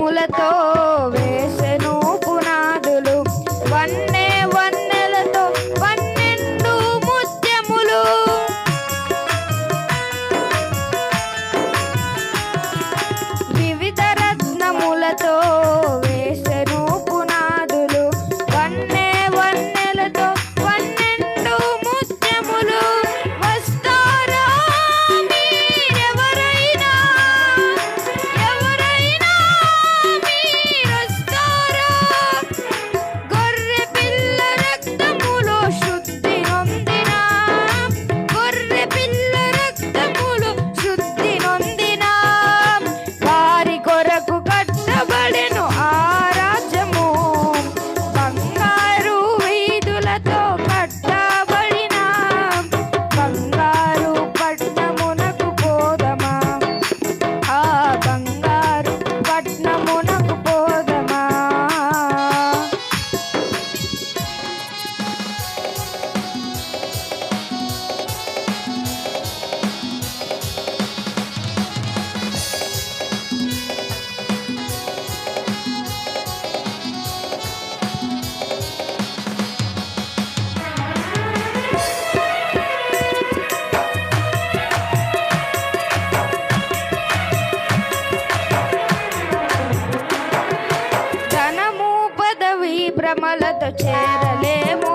రత్నములతో వేసెను పునాదులు, వన్నె వన్నెలతో 12 ముత్యములు. వివిధ రత్నములతో వేసెను పునాదులు, వన్నె వన్నెలతో 12 ముత్యములు. వస్తారా మీరెవరైనా, ఎవరైనా మీరొస్తారా? గొర్రె పిల్ల రక్తములో శుద్ధి నొందిన, గొర్రె పిల్ల రక్తములో శుద్ధి నొందిన వారి కొరకు కట్టబడెను ఆ రాజ్యము. బంగారు వీధులతో కట్టబడిన బంగారు పట్నమునకు పోదమా, ఆ బంగారు పట్నమునకు పోదమా. ధనము పదవి భ్రమలతో చేరలేము